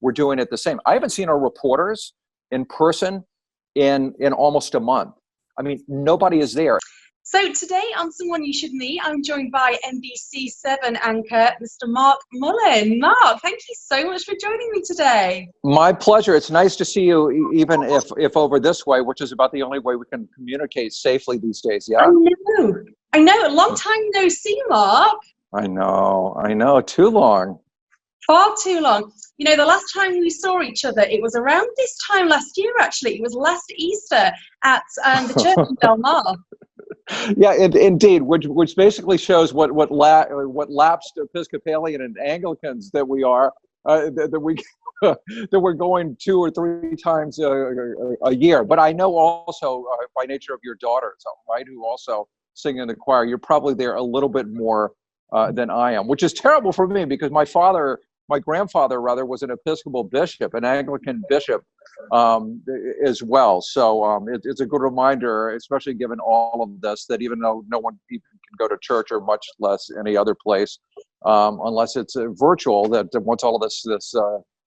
we're doing it the same. I haven't seen our reporters in person in almost a month. I mean, nobody is there. So today on Someone You Should Meet, I'm joined by NBC7 anchor, Mr. Mark Mullen. Mark, thank you so much for joining me today. My pleasure. It's nice to see you, even if over this way, which is about the only way we can communicate safely these days. Yeah. I know. A long time no see, Mark. I know. Too long. Far too long. You know, the last time we saw each other, it was around this time last year, actually. It was last Easter at the church in Del Mar. Yeah, indeed, which basically shows what lapsed Episcopalian and Anglicans that we are, that we're going 2 or 3 times a year. But I know also by nature of your daughters, right, who also sing in the choir, you're probably there a little bit more than I am, which is terrible for me because my grandfather rather was an Episcopal bishop, an Anglican bishop as well. So it's a good reminder, especially given all of this, that even though no one even can go to church or much less any other place, unless it's virtual, that once all of this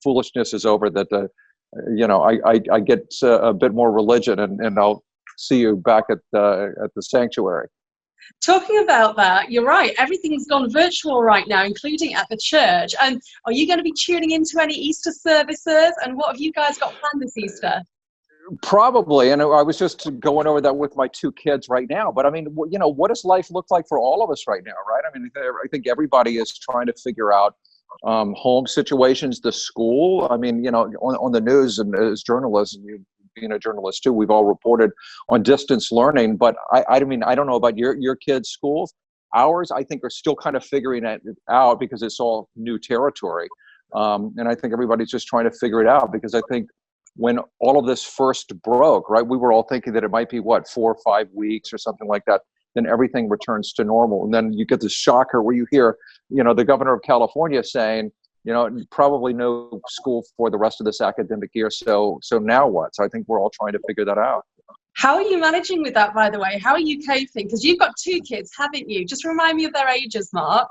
foolishness is over, that I get a bit more religion, and I'll see you back at the sanctuary. Talking about that, you're right. Everything's gone virtual right now, including at the church. And are you going to be tuning into any Easter services? And what have you guys got planned this Easter? Probably. And I was just going over that with my 2 kids right now. But I mean, what does life look like for all of us right now, right? I mean, I think everybody is trying to figure out home situations, the school. I mean, on the news, and as journalists, and being a journalist too, we've all reported on distance learning, but I mean, I don't know about your kids' schools. Ours, I think, are still kind of figuring it out because it's all new territory. And I think everybody's just trying to figure it out because I think when all of this first broke, right, we were all thinking that it might be 4 or 5 weeks or something like that. Then everything returns to normal. And then you get this shocker where you hear, the governor of California saying, probably no school for the rest of this academic year. So now what? So I think we're all trying to figure that out. How are you managing with that, by the way? How are you coping? Because you've got 2 kids, haven't you? Just remind me of their ages, Mark.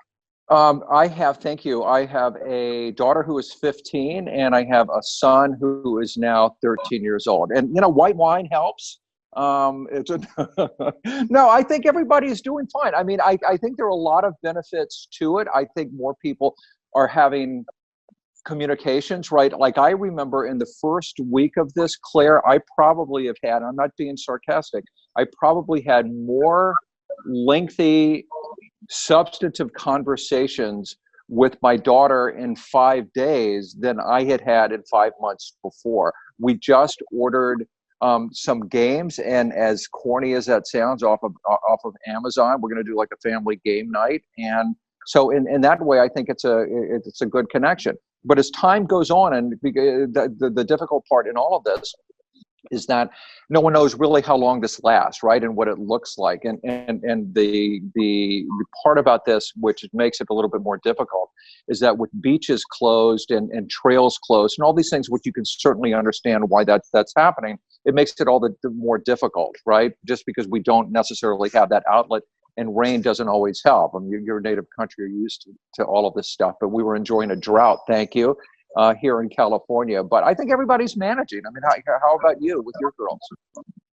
Thank you. I have a daughter who is 15, and I have a son who is now 13 years old. And, white wine helps. No, I think everybody's doing fine. I mean, I think there are a lot of benefits to it. I think more people are having communications, right? Like I remember in the first week of this, Claire, I probably have had, I'm not being sarcastic, I probably had more lengthy, substantive conversations with my daughter in 5 days than I had in 5 months before. We just ordered some games, and as corny as that sounds, off of Amazon, we're going to do like a family game night. And so in that way, I think it's a good connection. But as time goes on, and the difficult part in all of this is that no one knows really how long this lasts, right, and what it looks like. And the part about this, which makes it a little bit more difficult, is that with beaches closed and trails closed and all these things, which you can certainly understand why that's happening, it makes it all the more difficult, right? Just because we don't necessarily have that outlet. And rain doesn't always help. I mean, your native country, you're used to all of this stuff, but we were enjoying a drought, thank you, here in California. But I think everybody's managing. I mean, how about you with your girls?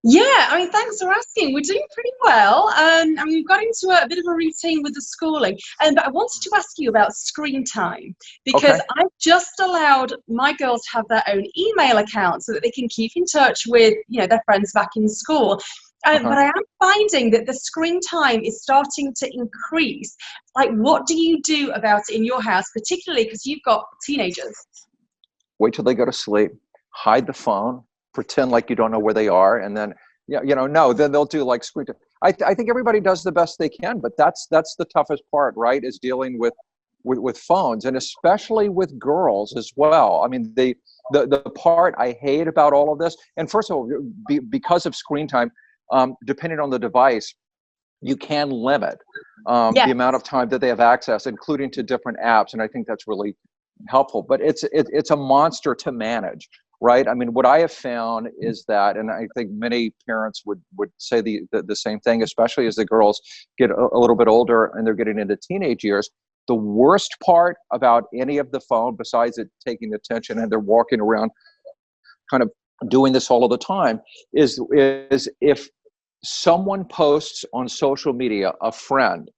Yeah, I mean, thanks for asking. We're doing pretty well. I mean, we've got into a bit of a routine with the schooling. But I wanted to ask you about screen time, because I've just allowed my girls to have their own email account so that they can keep in touch with, their friends back in school. But I am finding that the screen time is starting to increase. Like, what do you do about it in your house, particularly because you've got teenagers? Wait till they go to sleep, hide the phone, pretend like you don't know where they are, and then, then they'll do like screen time. I think everybody does the best they can, but that's the toughest part, right, is dealing with phones, and especially with girls as well. I mean, the part I hate about all of this, and first of all, because of screen time, depending on the device, you can limit the amount of time that they have access, including to different apps. And I think that's really helpful, but it's a monster to manage, right? I mean, what I have found is that, and I think many parents would say the same thing, especially as the girls get a little bit older and they're getting into teenage years, The worst part about any of the phone, besides it taking attention and they're walking around kind of doing this all of the time, is if someone posts on social media, a friend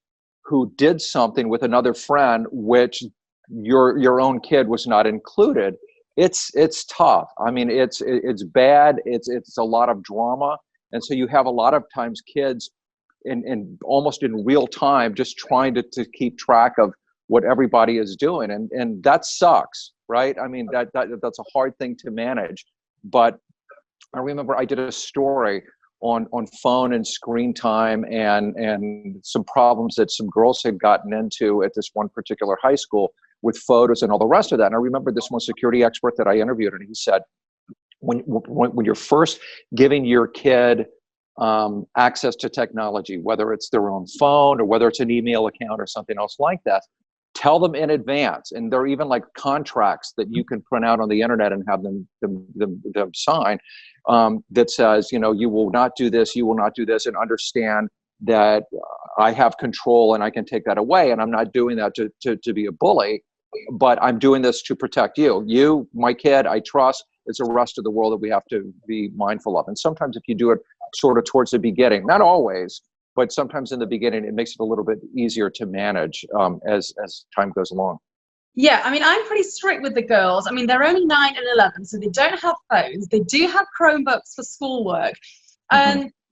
who did something with another friend, which your own kid was not included, it's tough. I mean, it's bad. It's a lot of drama. And so you have a lot of times kids in almost in real time, just trying to keep track of what everybody is doing. And that sucks, right? I mean, that's a hard thing to manage. But I remember I did a story on phone and screen time and some problems that some girls had gotten into at this one particular high school with photos and all the rest of that. And I remember this one security expert that I interviewed, and he said, when you're first giving your kid access to technology, whether it's their own phone or whether it's an email account or something else like that, tell them in advance. And there are even like contracts that you can print out on the internet and have them sign that says, you know, you will not do this, you will not do this, and understand that I have control and I can take that away. And I'm not doing that to be a bully, but I'm doing this to protect you. You, my kid, I trust. It's the rest of the world that we have to be mindful of. And sometimes if you do it sort of towards the beginning, not always, but sometimes in the beginning, it makes it a little bit easier to manage as time goes along. Yeah, I mean, I'm pretty strict with the girls. I mean, they're only 9 and 11, so they don't have phones. They do have Chromebooks for schoolwork.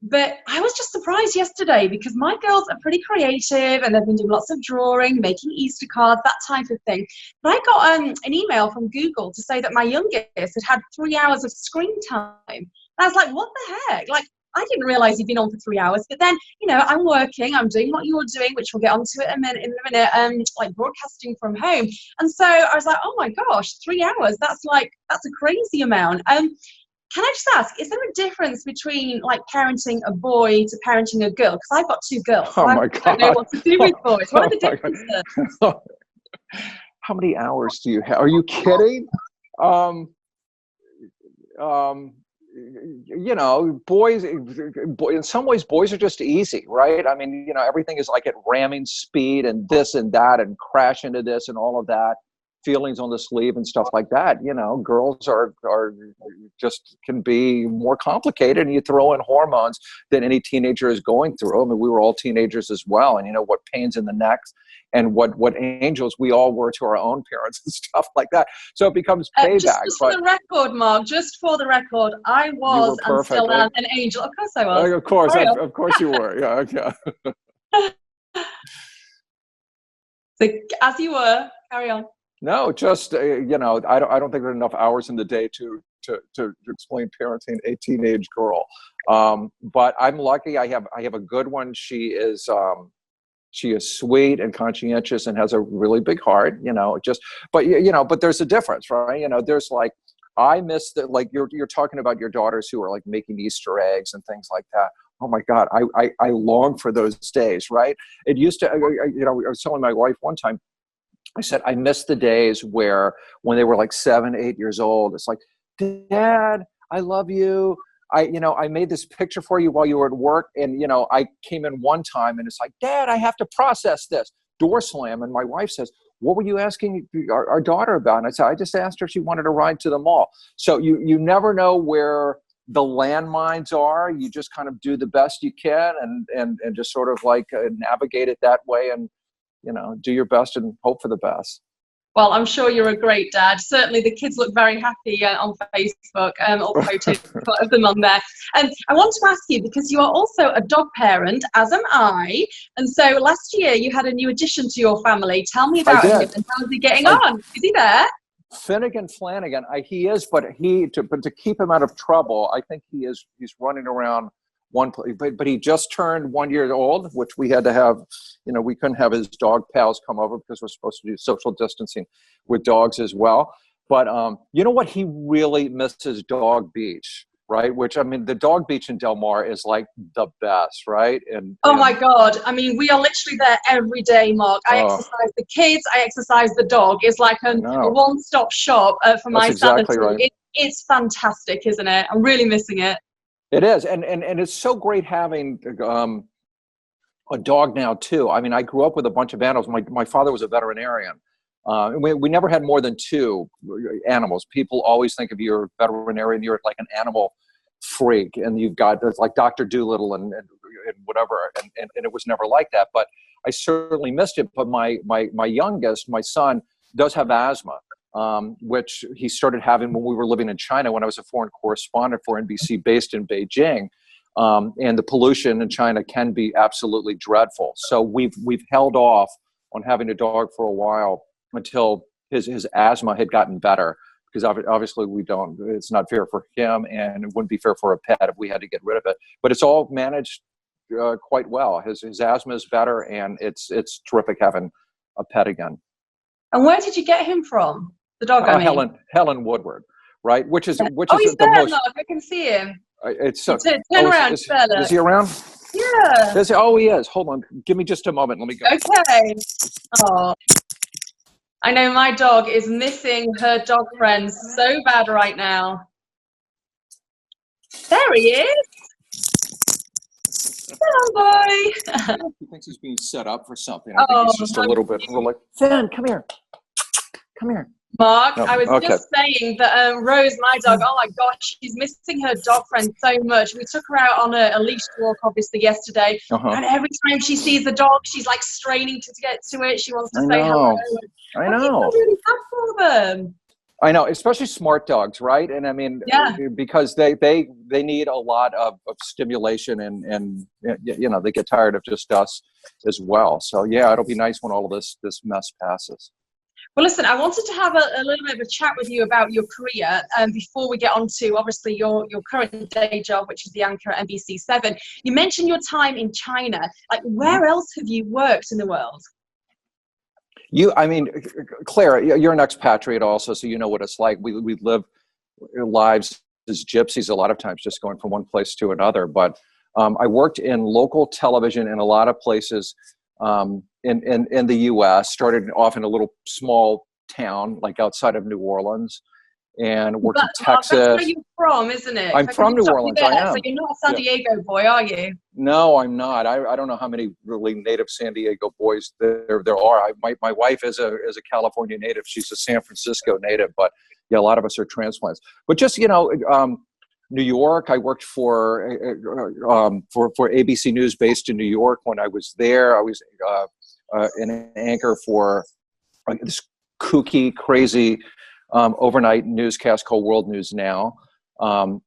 But I was just surprised yesterday because my girls are pretty creative and they've been doing lots of drawing, making Easter cards, that type of thing. But I got an email from Google to say that my youngest had 3 hours of screen time. And I was like, what the heck? Like, I didn't realize you'd been on for 3 hours. But then, you know, I'm working, I'm doing what you're doing, which we'll get onto it in a minute, like broadcasting from home. And so I was like, oh my gosh, 3 hours, that's a crazy amount. Can I just ask, is there a difference between like parenting a boy to parenting a girl? Because I've got 2 girls. Oh So my I God. don't know what to do with boys. What are the differences? How many hours do you have? Are you kidding? You know, boys, in some ways, boys are just easy, right? I mean, you know, everything is like at ramming speed and this and that and crash into this and all of that. Feelings on the sleeve and stuff like that. You know, girls are just can be more complicated, and you throw in hormones that any teenager is going through. I mean, we were all teenagers as well, and you know what pains in the neck and what angels we all were to our own parents and stuff like that. So it becomes payback. Just for the record, Mark, just for the record, I was and still am an angel. Of course I was. Of course you were. Yeah, okay. So as you were, carry on. No, just you know, I don't think there are enough hours in the day to explain parenting a teenage girl. But I'm lucky. I have a good one. She is sweet and conscientious and has a really big heart. You know, but there's a difference, right? You know, there's like I miss that. Like you're talking about your daughters who are like making Easter eggs and things like that. Oh my God, I long for those days, right? It used to, you know, I was telling my wife one time. I said, I miss the days when they were like 7, 8 years old. It's like, Dad, I love you. I made this picture for you while you were at work. And, you know, I came in one time and it's like, Dad, I have to process this. Door slam. And my wife says, what were you asking our daughter about? And I said, I just asked her if she wanted a ride to the mall. So you never know where the landmines are. You just kind of do the best you can and just sort of like navigate it that way. And, you know, do your best and hope for the best. Well, I'm sure you're a great dad. Certainly the kids look very happy on Facebook, all photos of them on there. And I want to ask you, because you are also a dog parent, as am I. And so last year you had a new addition to your family. Tell me about him and how's he getting on? Is he there? Finnegan Flanagan, he is, but to keep him out of trouble, I think he's running around one place, but he just turned 1 year old, which we had to have, you know, we couldn't have his dog pals come over because we're supposed to do social distancing with dogs as well. But you know what? He really misses Dog Beach, right? Which, I mean, the Dog Beach in Del Mar is like the best, right? And oh my God. I mean, we are literally there every day, Mark. I exercise the kids, I exercise the dog. It's like a one-stop shop for my sanity. Exactly right. It's fantastic, isn't it? I'm really missing it. It is, and it's so great having a dog now too. I mean, I grew up with a bunch of animals. My father was a veterinarian. And we never had more than 2 animals. People always think of you as a veterinarian, you're like an animal freak, and you've got like Dr. Doolittle and whatever, and it was never like that. But I certainly missed it. But my youngest, my son, does have asthma, which he started having when we were living in China, when I was a foreign correspondent for NBC based in Beijing. And the pollution in China can be absolutely dreadful. So we've held off on having a dog for a while until his asthma had gotten better, because obviously it's not fair for him, and it wouldn't be fair for a pet if we had to get rid of it. But it's all managed quite well. His asthma is better, and it's terrific having a pet again. And where did you get him from? The dog, I mean. Helen Woodward, right? Which is he's the there, most. Mark. I can see him. Turn around. Is he around? Yeah. He is. Hold on. Give me just a moment. Let me go. Okay. Oh. I know my dog is missing her dog friends so bad right now. There he is. Hello, boy. He thinks he's being set up for something. I think he's just a little bit. We're like, Finn, come here. Come here. Mark, No, I was just saying that Rose, my dog, oh my gosh, she's missing her dog friend so much. We took her out on a leash walk, obviously, yesterday. And every time she sees the dog, she's like straining to get to it. She wants to say hello. I know. It's really tough for them. I know, especially smart dogs, right? And I mean, because they need a lot of stimulation, and they get tired of just us as well. So yeah, it'll be nice when all of this mess passes. Well, listen, I wanted to have a little bit of a chat with you about your career before we get on to, obviously, your current day job, which is the anchor at NBC7. You mentioned your time in China. Like, where else have you worked in the world? I mean, Claire, you're an expatriate also, so you know what it's like. We live lives as gypsies a lot of times, just going from one place to another. But I worked in local television in a lot of places in the U.S., started off in a little small town like outside of New Orleans, and worked in Texas. That's where you're from, isn't it? I'm from New Orleans. I am. So you're not a San Diego boy, are you? No, I'm not. I don't know how many really native San Diego boys there are. My wife is a California native. She's a San Francisco native, but yeah, a lot of us are transplants. But just New York. I worked for ABC News based in New York. When I was there, I was an anchor for this kooky, crazy overnight newscast called World News Now,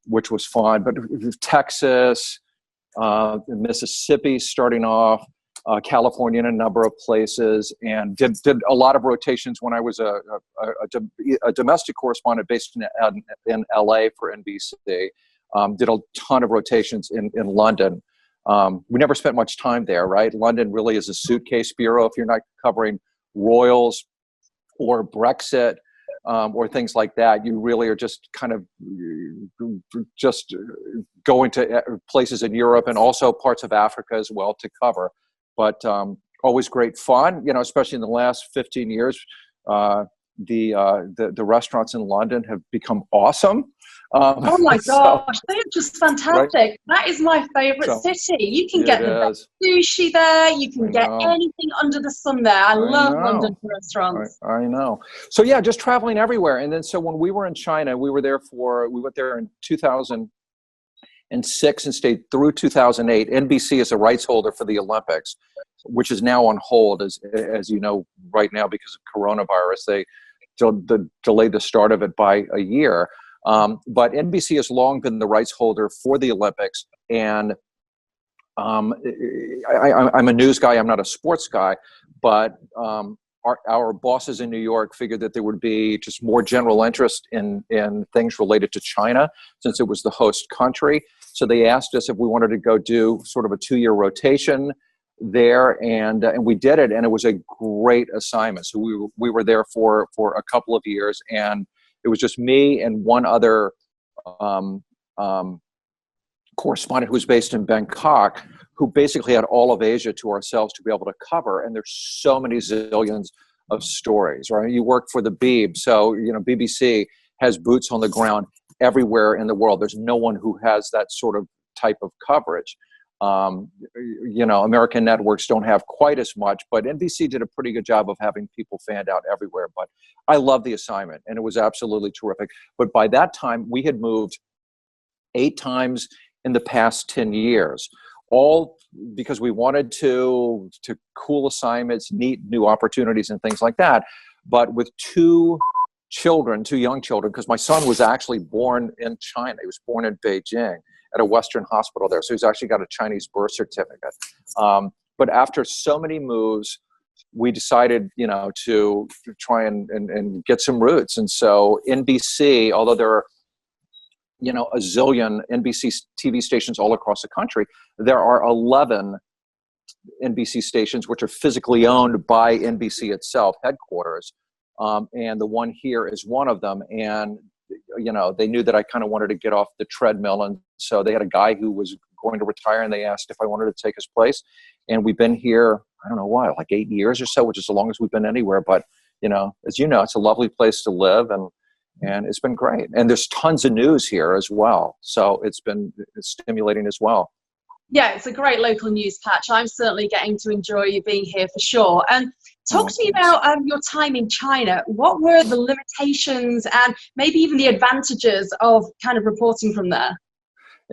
which was fun. But Texas, Mississippi, starting off, California in a number of places, and did a lot of rotations when I was a domestic correspondent based in LA for NBC. Did a ton of rotations in London. We never spent much time there, right? London really is a suitcase bureau. If you're not covering royals or Brexit or things like that, you really are just kind of just going to places in Europe and also parts of Africa as well to cover. But always great fun, especially in the last 15 years. The restaurants in London have become awesome. Oh my gosh, they're just fantastic. Right? That is my favorite city. You can get the best sushi there. You can get anything under the sun there. I love London restaurants. I know. So yeah, just traveling everywhere. And then so when we were in China, we went there in 2006 and stayed through 2008. NBC is a rights holder for the Olympics, which is now on hold, as you know, right now because of coronavirus. They delayed the start of it by a year. But NBC has long been the rights holder for the Olympics. And I'm a news guy. I'm not a sports guy. But our bosses in New York figured that there would be just more general interest in things related to China, since it was the host country. So they asked us if we wanted to go do sort of a 2-year rotation there, and we did it, and it was a great assignment. So we were there for a couple of years, and it was just me and one other correspondent who was based in Bangkok, who basically had all of Asia to ourselves to be able to cover. And there's so many zillions of stories, right? You work for the Beeb, so BBC has boots on the ground everywhere in the world. There's no one who has that sort of type of coverage. American networks don't have quite as much, but NBC did a pretty good job of having people fanned out everywhere. But I love the assignment, and it was absolutely terrific. But by that time, we had moved 8 times in the past 10 years, all because we wanted to cool assignments, neat new opportunities and things like that. But with 2 young children, because my son was actually born in China. He was born in Beijing at a Western hospital there. So he's actually got a Chinese birth certificate. But after so many moves, we decided, to try and get some roots. And so NBC, although there are, a zillion NBC TV stations all across the country, there are 11 NBC stations which are physically owned by NBC itself, headquarters. And the one here is one of them. And, they knew that I kind of wanted to get off the treadmill. And so they had a guy who was going to retire, and they asked if I wanted to take his place. And we've been here, I don't know why, like 8 years or so, which is the longest we've been anywhere. But, as you know, it's a lovely place to live, and it's been great. And there's tons of news here as well. So it's been stimulating as well. Yeah, it's a great local news patch. I'm certainly getting to enjoy you being here for sure. And talk to me about your time in China. What were the limitations and maybe even the advantages of kind of reporting from there?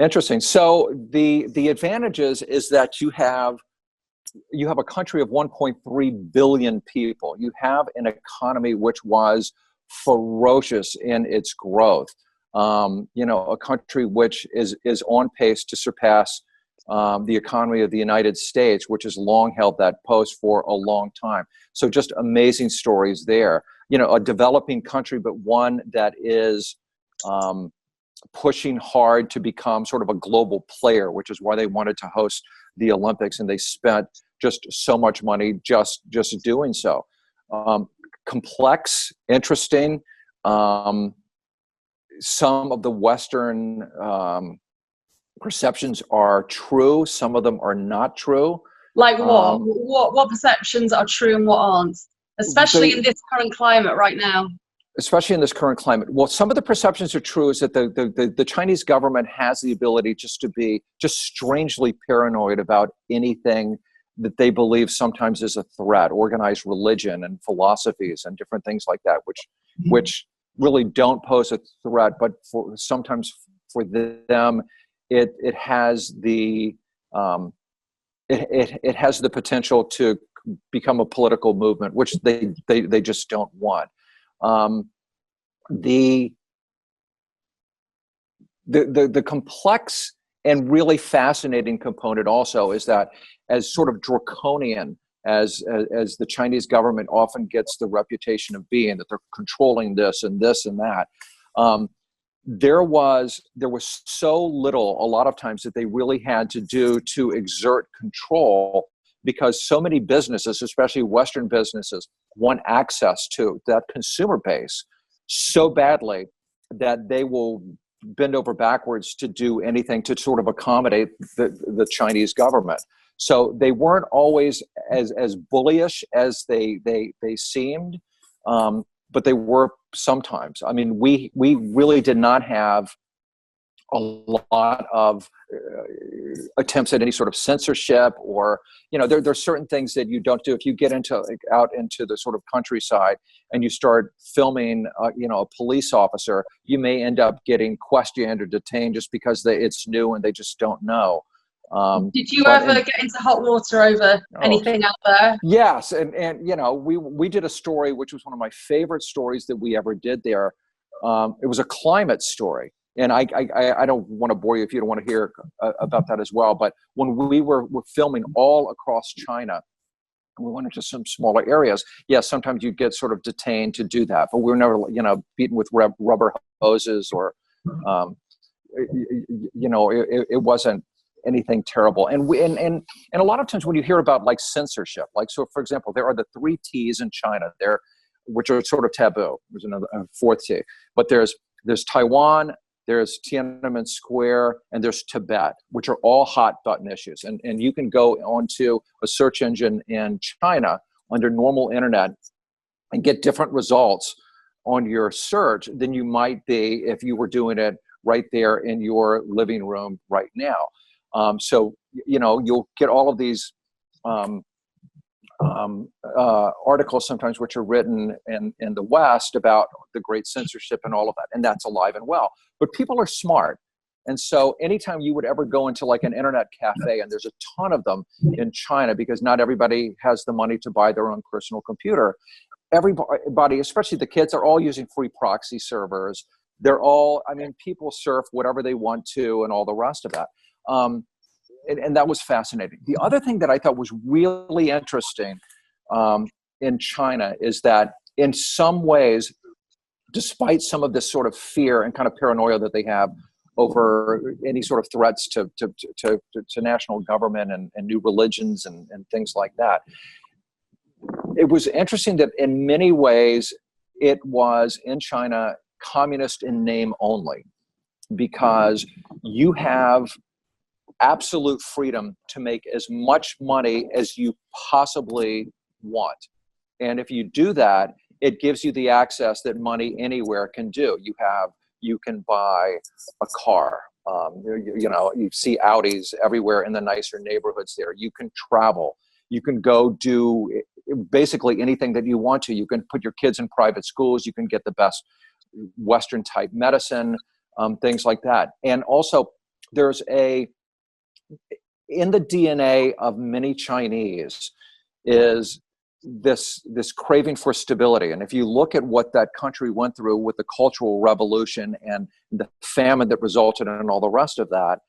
Interesting. So the advantages is that you have a country of 1.3 billion people. You have an economy which was ferocious in its growth. A country which is on pace to surpass the economy of the United States, which has long held that post for a long time. So just amazing stories there. A developing country, but one that is pushing hard to become sort of a global player, which is why they wanted to host the Olympics, and they spent just so much money just doing so. Complex, interesting. Some of the Western perceptions are true. Some of them are not true. Like what? What perceptions are true and what aren't? Especially in this current climate right now. Especially in this current climate. Well, some of the perceptions are true is that the Chinese government has the ability just to be just strangely paranoid about anything that they believe sometimes is a threat, organized religion and philosophies and different things like that, which really don't pose a threat, but sometimes for them, it has the it has the potential to become a political movement, which they just don't want. The complex and really fascinating component also is that, as sort of draconian as the Chinese government often gets the reputation of being, that they're controlling this and that, there was so little a lot of times that they really had to do to exert control, because so many businesses, especially Western businesses, want access to that consumer base so badly that they will bend over backwards to do anything to sort of accommodate the Chinese government. So they weren't always as bullyish as they seemed, but they were sometimes. I mean, we really did not have a lot of attempts at any sort of censorship, or there's certain things that you don't do. If you get out into the sort of countryside and you start filming a police officer, you may end up getting questioned or detained just because it's new and they just don't know. Did you ever get into hot water over anything out there? Yes, and we did a story which was one of my favorite stories that we ever did there. It was a climate story. And I don't want to bore you if you don't want to hear about that as well. But when we were filming all across China, and we went into some smaller areas, yes, sometimes you get sort of detained to do that. But we were never, beaten with rubber hoses or, it wasn't anything terrible. And a lot of times when you hear about like censorship, like, so for example, there are the 3 T's in China there, which are sort of taboo. There's another 4th T, but there's Taiwan, there's Tiananmen Square, and there's Tibet, which are all hot button issues. And you can go onto a search engine in China under normal internet and get different results on your search than you might be if you were doing it right there in your living room right now. So you'll get all of these articles sometimes which are written in the West about the great censorship and all of that, and that's alive and well. But people are smart. And so anytime you would ever go into like an internet cafe, and there's a ton of them in China because not everybody has the money to buy their own personal computer, everybody, especially the kids, are all using free proxy servers. They're all, I mean, people surf whatever they want to and all the rest of that. And that was fascinating. The other thing that I thought was really interesting in China is that in some ways, despite some of this sort of fear and kind of paranoia that they have over any sort of threats to national government and new religions and things like that, it was interesting that in many ways it was in China communist in name only, because you have absolute freedom to make as much money as you possibly want. And if you do that, it gives you the access that money anywhere can do. You can buy a car. You see Audis everywhere in the nicer neighborhoods there. You can travel. You can go do basically anything that you want to. You can put your kids in private schools. You can get the best Western type medicine, things like that. And also there's in the DNA of many Chinese is this craving for stability. And if you look at what that country went through with the Cultural Revolution and the famine that resulted in all the rest of that,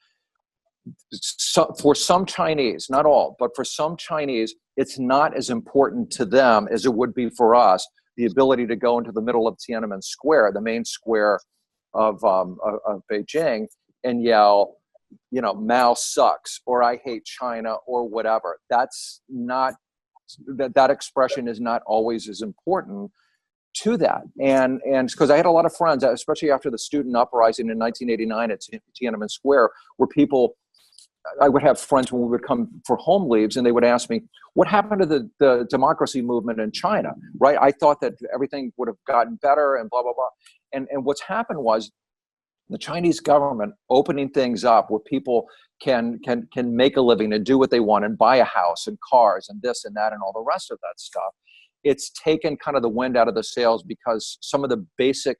for some Chinese, not all, but for some Chinese, it's not as important to them as it would be for us, the ability to go into the middle of Tiananmen Square, the main square of Beijing, and yell, Mao sucks, or I hate China, or whatever. That's not, that expression is not always as important to that. And because I had a lot of friends, especially after the student uprising in 1989 at Tiananmen Square, where I would have friends when we would come for home leaves, and they would ask me, what happened to the democracy movement in China, right? I thought that everything would have gotten better and blah, blah, blah. And what's happened was the Chinese government opening things up where people can make a living and do what they want and buy a house and cars and this and that and all the rest of that stuff. It's taken kind of the wind out of the sails, because some of the basic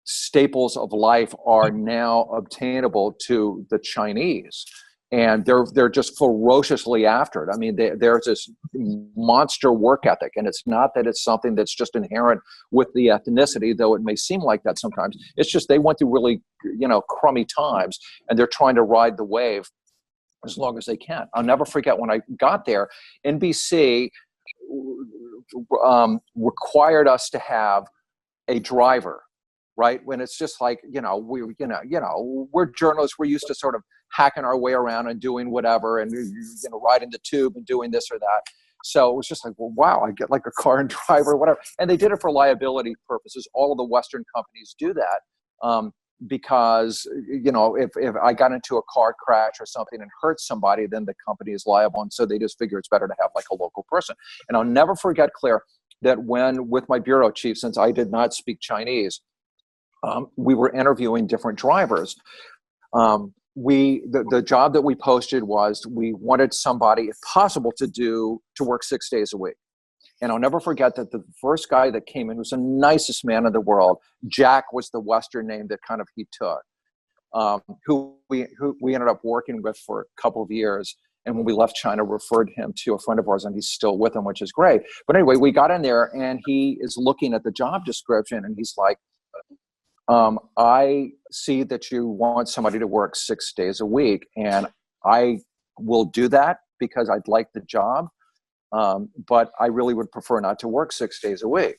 staples of life are now obtainable to the Chinese, and they're just ferociously after it. I mean, there's this monster work ethic, and it's not that it's something that's just inherent with the ethnicity, though it may seem like that sometimes. It's just they went through really, crummy times, and they're trying to ride the wave as long as they can. I'll never forget when I got there, NBC required us to have a driver. Right? When it's just like, we're journalists. We're used to sort of hacking our way around and doing whatever, and riding the tube and doing this or that. So it was just like, well, wow, I get like a car and driver, whatever. And they did it for liability purposes. All of the Western companies do that because, if I got into a car crash or something and hurt somebody, then the company is liable. And so they just figure it's better to have like a local person. And I'll never forget, Claire, that when with my bureau chief, since I did not speak Chinese, we were interviewing different drivers. The job that we posted was we wanted somebody, if possible, to work 6 days a week. And I'll never forget that the first guy that came in was the nicest man in the world. Jack was the Western name that kind of he took, who we ended up working with for a couple of years. And when we left China, referred him to a friend of ours, and he's still with him, which is great. But anyway, we got in there, and he is looking at the job description, and he's like, I see that you want somebody to work 6 days a week, and I will do that because I'd like the job, but I really would prefer not to work 6 days a week.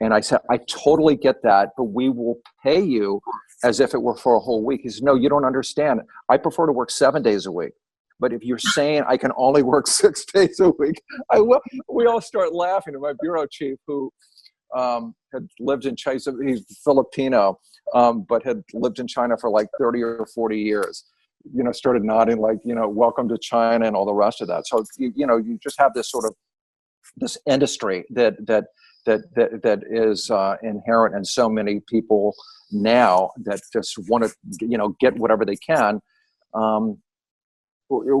And I said, I totally get that, but we will pay you as if it were for a whole week. He said, no, you don't understand. I prefer to work 7 days a week. But if you're saying I can only work 6 days a week, I will. We all start laughing. And my bureau chief, who had lived in China, he's Filipino, but had lived in China for like 30 or 40 years, started nodding like, welcome to China and all the rest of that. So, you just have this sort of, this industry that is inherent in so many people now that just want to, get whatever they can.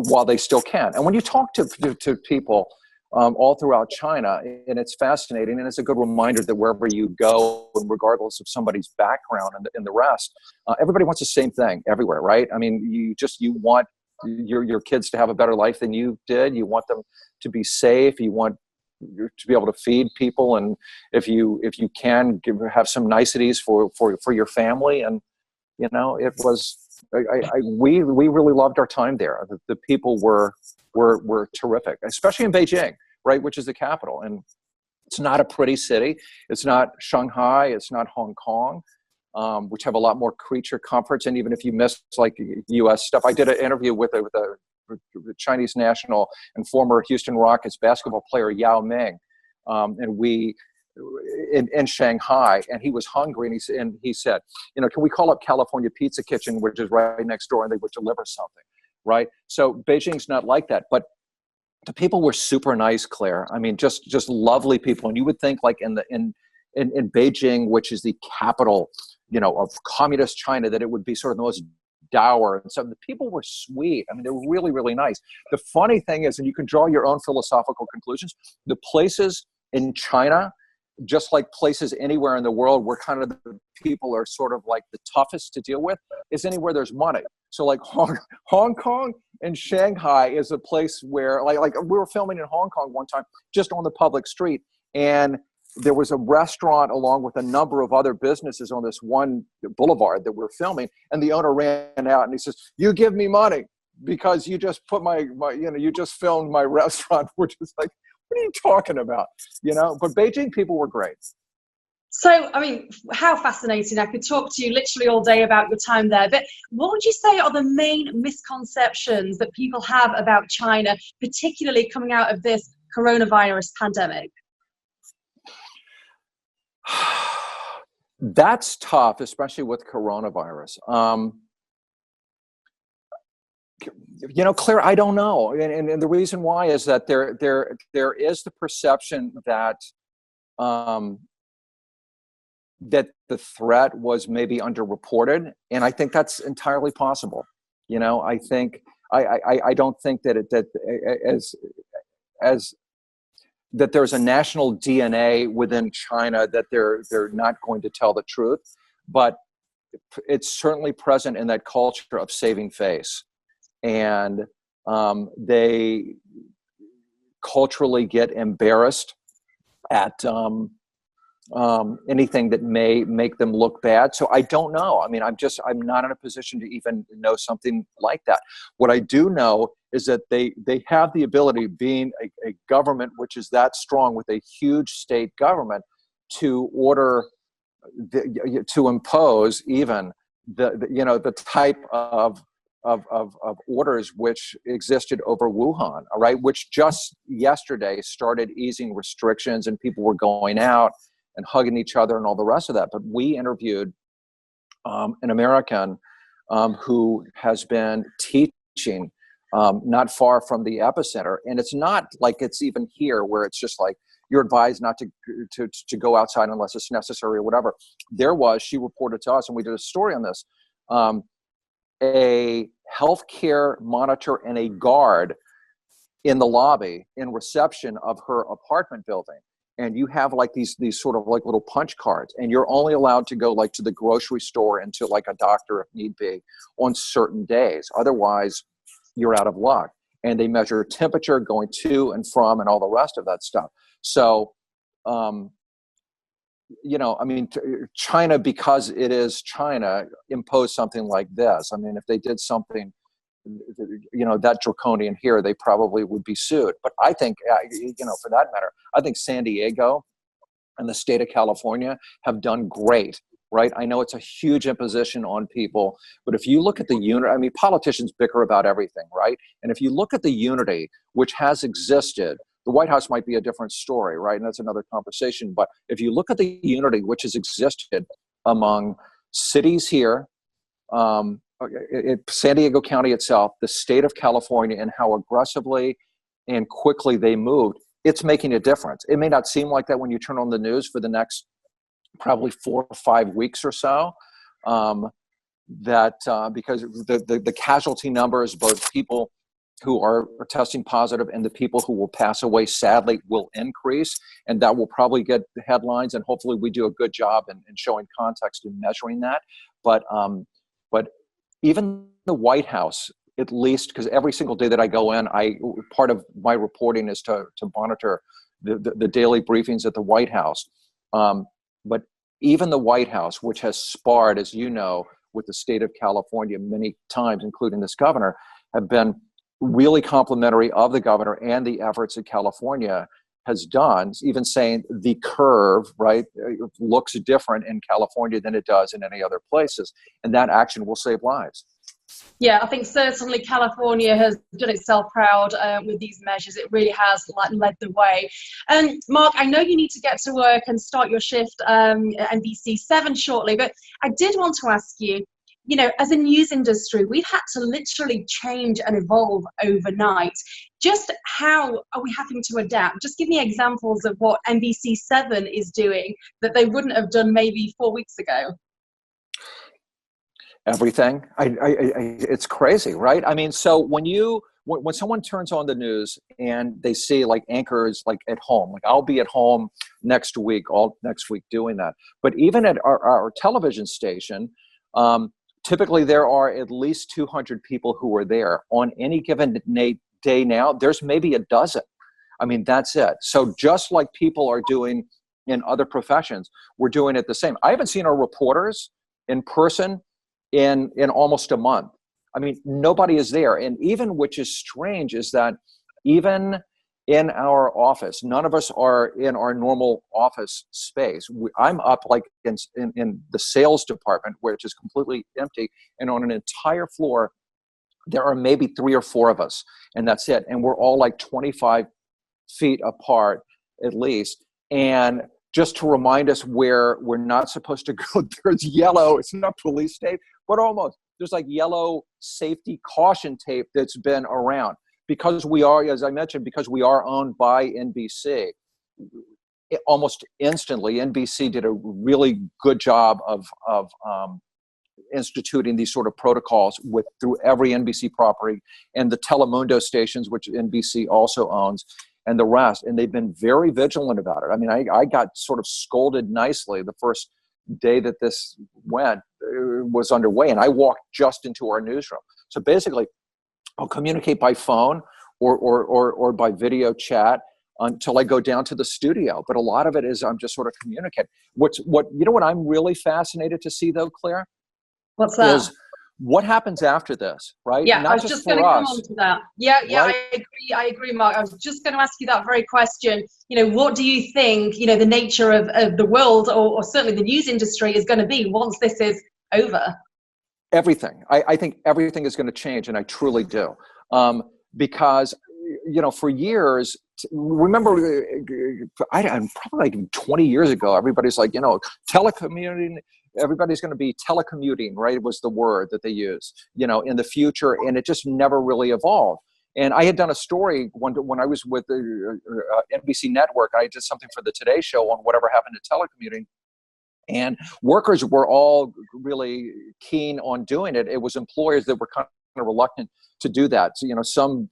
while they still can. And when you talk to people all throughout China, and it's fascinating, and it's a good reminder that wherever you go, and regardless of somebody's background and the rest, everybody wants the same thing everywhere, right? I mean, you want your kids to have a better life than you did. You want them to be safe. You want to be able to feed people, and if you can have some niceties for your family. And it was we really loved our time there. The people were terrific, especially in Beijing, right, which is the capital. And it's not a pretty city. It's not Shanghai. It's not Hong Kong, which have a lot more creature comforts. And even if you miss like U.S. stuff, I did an interview with the Chinese national and former Houston Rockets basketball player Yao Ming, and we in Shanghai, and he was hungry, and he said, can we call up California Pizza Kitchen, which is right next door, and they would deliver something, right? So Beijing's not like that, but the people were super nice, Claire. I mean, just lovely people, and you would think like in Beijing, which is the capital, of communist China, that it would be sort of the most dour. And so the people were sweet. I mean, they were really, really nice. The funny thing is, and you can draw your own philosophical conclusions, the places in China, just like places anywhere in the world where kind of the people are sort of like the toughest to deal with, is anywhere there's money. So like Hong Kong and Shanghai is a place where like we were filming in Hong Kong one time, just on the public street, and there was a restaurant along with a number of other businesses on this one boulevard that we're filming, and the owner ran out and he says, "You give me money because you just put my you just filmed my restaurant," which is like, what are you talking about? But Beijing people were great. So, I mean, how fascinating. I could talk to you literally all day about your time there, but what would you say are the main misconceptions that people have about China, particularly coming out of this coronavirus pandemic? That's tough, especially with coronavirus. Claire, I don't know. And the reason why is that there is the perception that that the threat was maybe underreported. And I think that's entirely possible. I think, I don't think that as that there's a national DNA within China that they're not going to tell the truth, but it's certainly present in that culture of saving face. And they culturally get embarrassed at anything that may make them look bad. So I don't know. I mean, I'm not in a position to even know something like that. What I do know is that they have the ability, being a government which is that strong with a huge state government, to order, to impose even the type of orders which existed over Wuhan, all right, which just yesterday started easing restrictions and people were going out and hugging each other and all the rest of that. But we interviewed an American who has been teaching not far from the epicenter. And it's not like it's even here where it's just like you're advised not to go outside unless it's necessary or whatever. She reported to us, and we did a story on this, a healthcare monitor and a guard in the lobby in reception of her apartment building. And you have like these sort of like little punch cards, and you're only allowed to go like to the grocery store and to like a doctor if need be on certain days. Otherwise, you're out of luck. And they measure temperature going to and from and all the rest of that stuff. So, China, because it is China, imposed something like this. I mean, if they did something, that draconian here, they probably would be sued. But I think, for that matter, I think San Diego and the state of California have done great, right? I know it's a huge imposition on people, but if you look at the unity, I mean, politicians bicker about everything, right? And if you look at the unity which has existed, the White House might be a different story, right? And that's another conversation. But if you look at the unity which has existed among cities here, San Diego County itself, the state of California, and how aggressively and quickly they moved, it's making a difference. It may not seem like that when you turn on the news for the next probably 4 or 5 weeks or so, because the casualty numbers, both people who are testing positive, and the people who will pass away, sadly, will increase. And that will probably get the headlines. And hopefully we do a good job in showing context and measuring that. But even the White House, at least, because every single day that I go in, part of my reporting is to monitor the daily briefings at the White House. But even the White House, which has sparred, as you know, with the state of California many times, including this governor, have been really complimentary of the governor and the efforts that California has done, even saying the curve, right, looks different in California than it does in any other places. And that action will save lives. Yeah, I think certainly California has done itself proud with these measures. It really has led the way. And Mark, I know you need to get to work and start your shift at NBC7 shortly, but I did want to ask you, you know, as a news industry, we've had to literally change and evolve overnight. Just how are we having to adapt? Just give me examples of what NBC7 is doing that they wouldn't have done maybe 4 weeks ago. Everything. It's crazy, right? I mean, so when someone turns on the news and they see like anchors like at home, like I'll be at home next week doing that. But even at our television station, typically there are at least 200 people who are there. On any given day now, there's maybe a dozen. I mean, that's it. So just like people are doing in other professions, we're doing it the same. I haven't seen our reporters in person in almost a month. I mean, nobody is there. And even, which is strange, is that even in our office, none of us are in our normal office space. I'm up like in the sales department, which is completely empty. And on an entire floor, there are maybe 3 or 4 of us, and that's it. And we're all like 25 feet apart at least. And just to remind us where we're not supposed to go, there's yellow, it's not police tape, but almost. There's like yellow safety caution tape that's been around. Because we are, as I mentioned, because we are owned by NBC, almost instantly, NBC did a really good job of instituting these sort of protocols through every NBC property and the Telemundo stations, which NBC also owns, and the rest. And they've been very vigilant about it. I mean, I got sort of scolded nicely the first day that this was underway, and I walked just into our newsroom. So basically, I'll communicate by phone or by video chat until I go down to the studio. But a lot of it is I'm just sort of communicating. What I'm really fascinated to see though, Claire? What's that? Is what happens after this, right? Yeah, Not I was just going to come on to that. Yeah, right? I agree, Mark. I was just going to ask you that very question. You know, what do you think, you know, the nature of the world or certainly the news industry is going to be once this is over? Everything. I think everything is going to change, and I truly do. Because, you know, for years, remember, I'm probably like 20 years ago, everybody's like, you know, telecommuting, everybody's going to be telecommuting, right? It was the word that they used, you know, in the future, and it just never really evolved. And I had done a story when I was with the NBC network. I did something for the Today Show on whatever happened to telecommuting. And workers were all really keen on doing it. It was employers that were kind of reluctant to do that. So, you know, some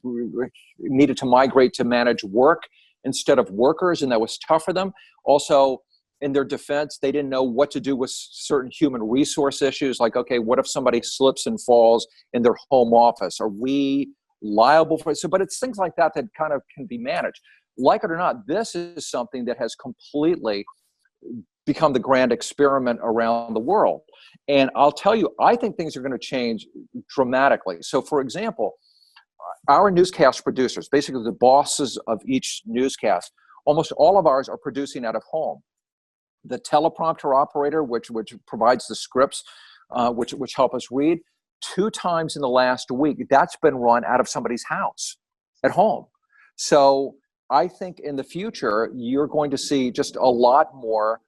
needed to migrate to manage work instead of workers, and that was tough for them. Also, in their defense, they didn't know what to do with certain human resource issues. Like, okay, what if somebody slips and falls in their home office? Are we liable for it? So, but it's things like that that kind of can be managed. Like it or not, this is something that has completely become the grand experiment around the world. And I'll tell you, I think things are going to change dramatically. So for example, our newscast producers, basically the bosses of each newscast, almost all of ours are producing out of home. The teleprompter operator, which provides the scripts, which help us read, 2 times in the last week, that's been run out of somebody's house at home. So I think in the future, you're going to see just a lot more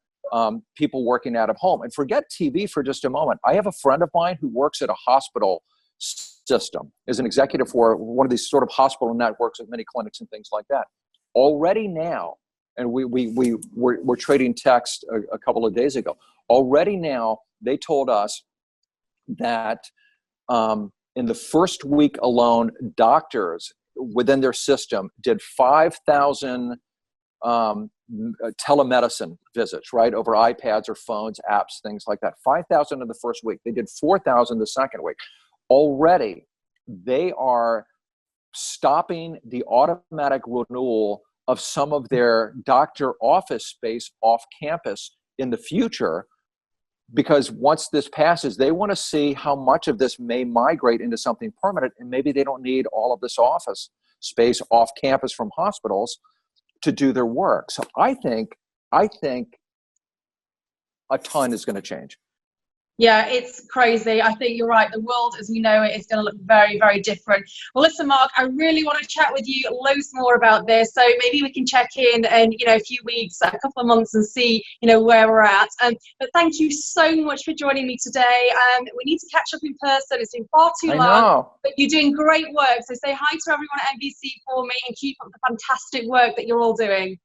people working out of home. And forget TV for just a moment. I have a friend of mine who works at a hospital system, as an executive for one of these sort of hospital networks with many clinics and things like that. Already now, and we're trading text a couple of days ago. Already now, they told us that in the first week alone, doctors within their system did 5,000 telemedicine visits, right, over iPads or phones, apps, things like that. 5,000 in the first week. They did 4,000 the second week. Already, they are stopping the automatic renewal of some of their doctor office space off campus in the future, because once this passes, they want to see how much of this may migrate into something permanent, and maybe they don't need all of this office space off campus from hospitals to do their work. So I think a ton is going to change. Yeah, it's crazy. I think you're right. The world as we know it is going to look very, very different. Well, listen, Mark, I really want to chat with you loads more about this. So maybe we can check in a few weeks, a couple of months, and see, where we're at. But thank you so much for joining me today. We need to catch up in person. It's been far too long. Know. But you're doing great work. So say hi to everyone at NBC for me and keep up the fantastic work that you're all doing.